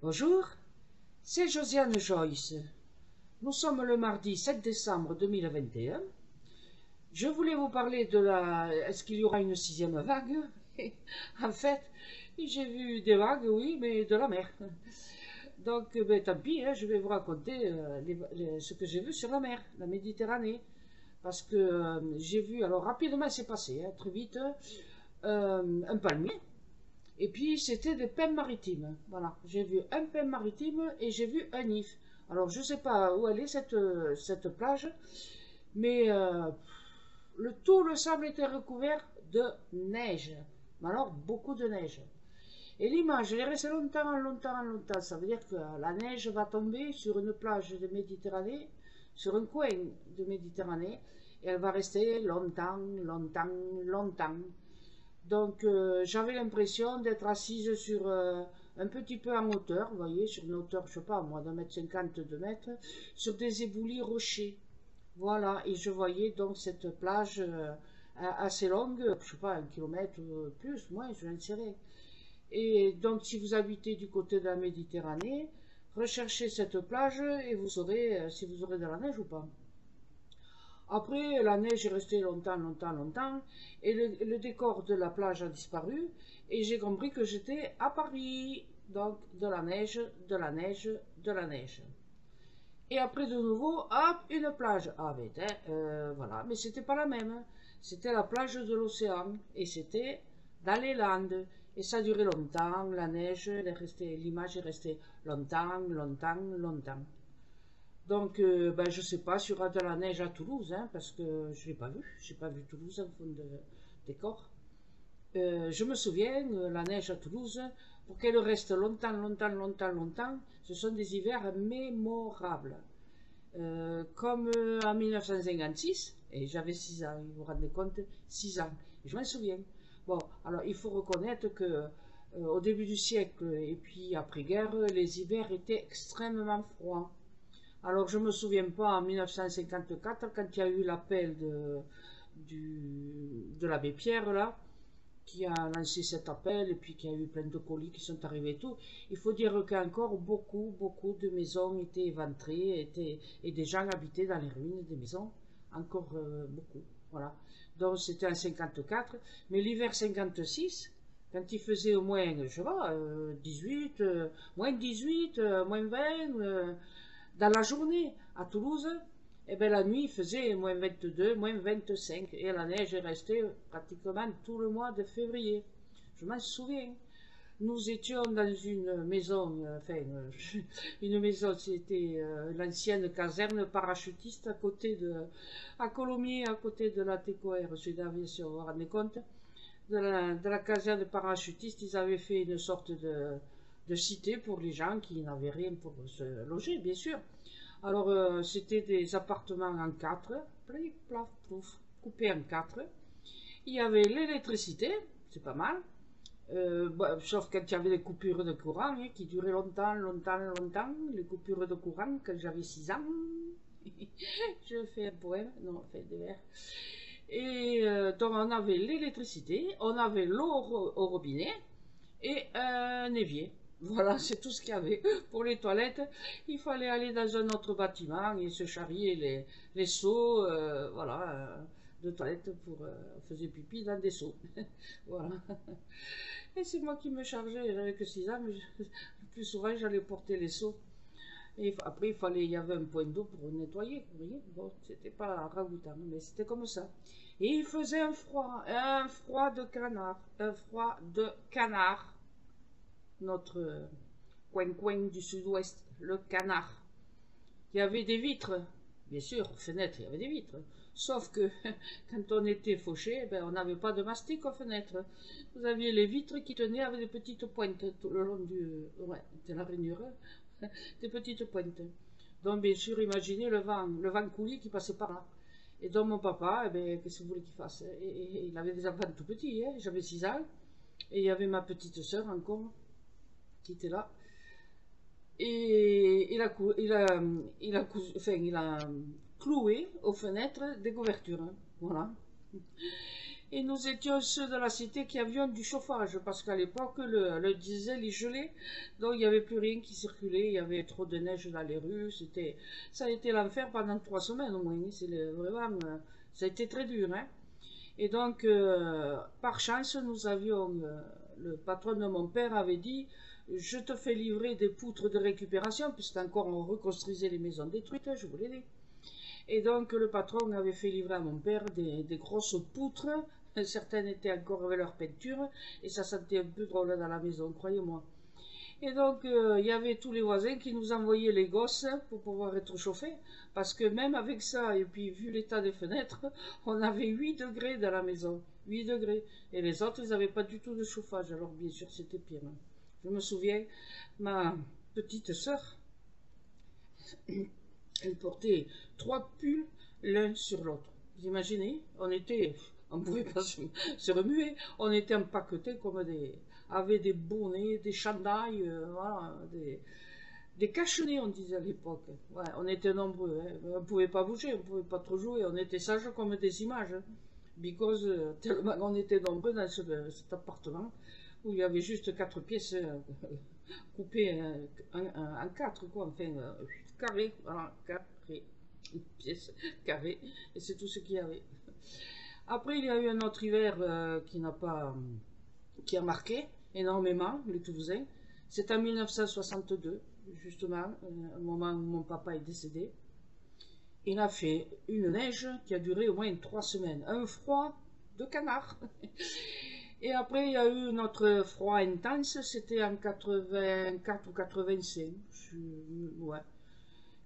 Bonjour, c'est Josiane Joyce. Nous sommes le mardi 7 décembre 2021. Je voulais vous parler de la... Est-ce qu'il y aura une sixième vague? En fait, j'ai vu des vagues, oui, mais de la mer. Donc, ben, tant pis, hein, je vais vous raconter ce que j'ai vu sur la mer, la Méditerranée. Parce que j'ai vu, alors rapidement c'est passé, hein, très vite, un palmier. Et puis c'était des pins maritimes. Voilà, j'ai vu un pin maritime et j'ai vu un if. Alors je ne sais pas où elle est cette plage, mais tout le sable était recouvert de neige. Mais alors beaucoup de neige. Et l'image, elle est restée longtemps, longtemps, longtemps. Ça veut dire que la neige va tomber sur une plage de Méditerranée, sur un coin de Méditerranée, et elle va rester longtemps, longtemps, longtemps. Donc j'avais l'impression d'être assise sur un petit peu en hauteur, vous voyez, sur une hauteur, je sais pas, moi, d'un mètre cinquante, 2 mètres, sur des éboulis rochers. Voilà, et je voyais donc cette plage assez longue, je sais pas, 1 kilomètre plus, moins, je n'en sais rien. Et donc si vous habitez du côté de la Méditerranée, recherchez cette plage et vous saurez si vous aurez de la neige ou pas. Après, la neige est restée longtemps, longtemps, longtemps, et le décor de la plage a disparu, et j'ai compris que j'étais à Paris. Donc, de la neige, de la neige, de la neige. Et après, de nouveau, hop, une plage. Ah, ben, voilà, mais c'était pas la même. C'était la plage de l'océan, et c'était dans les Landes. Et ça a duré longtemps, la neige, l'image est restée longtemps, longtemps, longtemps. Donc, ben, je ne sais pas s'il y aura de la neige à Toulouse, hein, parce que je ne l'ai pas vu. Je n'ai pas vu Toulouse en fond de décor. Je me souviens, la neige à Toulouse, pour qu'elle reste longtemps, longtemps, longtemps, longtemps, ce sont des hivers mémorables. Comme en 1956, et j'avais 6 ans, vous vous rendez compte, 6 ans, et je m'en souviens. Bon, alors il faut reconnaître que au début du siècle et puis après-guerre, les hivers étaient extrêmement froids. Alors, je ne me souviens pas en 1954, quand il y a eu l'appel de l'abbé Pierre, là, qui a lancé cet appel, et puis qu'il y a eu plein de colis qui sont arrivés et tout. Il faut dire qu'encore beaucoup, beaucoup de maisons étaient éventrées, et des gens habitaient dans les ruines des maisons. Encore beaucoup. Voilà. Donc, c'était en 54. Mais l'hiver 56, quand il faisait au moins, je sais pas, 18, moins 18, moins 20, dans la journée, à Toulouse, eh ben, la nuit, il faisait moins 22, moins 25, et la neige est restée pratiquement tout le mois de février. Je m'en souviens. Nous étions dans une maison, une maison, c'était l'ancienne caserne parachutiste à Colomiers, à côté de la TECOR, sud d'aviation, vous vous rendez compte? De la caserne parachutiste, ils avaient fait une sorte de cité pour les gens qui n'avaient rien pour se loger, bien sûr. Alors, c'était des appartements en quatre, plif, plaf, plouf, coupés en quatre. Il y avait l'électricité, c'est pas mal, sauf quand il y avait des coupures de courant hein, qui duraient longtemps, longtemps, longtemps. Les coupures de courant, quand j'avais 6 ans, je fais un poème, non, fait des vers. Et donc, on avait l'électricité, on avait l'eau au robinet et un évier. Voilà, c'est tout ce qu'il y avait. Pour les toilettes, il fallait aller dans un autre bâtiment et se charrier les seaux, voilà, de toilettes pour on faisait pipi dans des seaux. Voilà. Et c'est moi qui me chargeais, j'avais que 6 ans, mais le plus souvent j'allais porter les seaux. Et après, il y avait un point d'eau pour nettoyer, vous voyez. Bon, c'était pas ragoûtant, mais c'était comme ça. Et il faisait un froid de canard, un froid de canard. Notre coin du sud-ouest, le canard. Il y avait des vitres, bien sûr, aux fenêtres, il y avait des vitres. Sauf que quand on était fauché, ben, on n'avait pas de mastic aux fenêtres. Vous aviez les vitres qui tenaient avec des petites pointes tout le long ouais, de la rainure, des petites pointes. Donc, bien sûr, imaginez le vent coulis qui passait par là. Et donc, mon papa, eh ben, qu'est-ce que vous voulez qu'il fasse il avait des enfants tout petits, hein, j'avais 6 ans, et il y avait ma petite sœur encore, qui était là. Et il a cloué aux fenêtres des couvertures. Hein. Voilà. Et nous étions ceux de la cité qui avions du chauffage, parce qu'à l'époque, le diesel, il gelait, donc il n'y avait plus rien qui circulait, il y avait trop de neige dans les rues, ça a été l'enfer pendant 3 semaines au moins, vraiment, ça a été très dur, hein. Et donc, par chance, nous avions, le patron de mon père avait dit, je te fais livrer des poutres de récupération, puisque encore on reconstruisait les maisons détruites, je vous l'ai dit. Et donc, le patron avait fait livrer à mon père des grosses poutres. Certaines étaient encore avec leur peinture, et ça sentait un peu drôle dans la maison, croyez-moi. Et donc, il y avait tous les voisins qui nous envoyaient les gosses pour pouvoir être chauffés, parce que même avec ça, et puis vu l'état des fenêtres, on avait 8 degrés dans la maison, 8 degrés. Et les autres, ils n'avaient pas du tout de chauffage, alors bien sûr, c'était pire. Je me souviens, ma petite sœur, elle portait 3 pulls l'un sur l'autre. Vous imaginez? On ne pouvait pas se remuer. On était empaquetés comme avec des bonnets, des chandails, voilà, des cache-nez, on disait à l'époque. Ouais, on était nombreux, hein. On ne pouvait pas bouger, on ne pouvait pas trop jouer. On était sages comme des images, hein. Because, tellement on était nombreux dans cet appartement où il y avait juste 4 pièces coupées en 4, quoi. Enfin, carré, voilà, carré, une pièce carrée, et c'est tout ce qu'il y avait. Après, il y a eu un autre hiver qui a marqué énormément les Toulousains. C'est en 1962, justement, au moment où mon papa est décédé. Il a fait une neige qui a duré au moins 3 semaines. Un froid de canard. Et après, il y a eu notre froid intense, c'était en 84 ou 85. Ouais.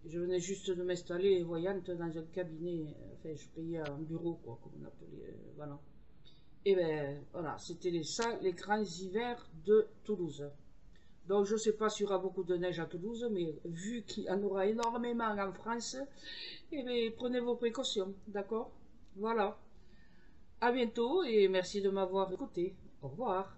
Je venais juste de m'installer voyante dans un cabinet, enfin je payais un bureau, quoi, comme on appelait, voilà. Et ben voilà, c'était les grands hivers de Toulouse. Donc je ne sais pas s'il y aura beaucoup de neige à Toulouse, mais vu qu'il y en aura énormément en France, eh ben, prenez vos précautions, d'accord? Voilà. À bientôt et merci de m'avoir écouté. Au revoir.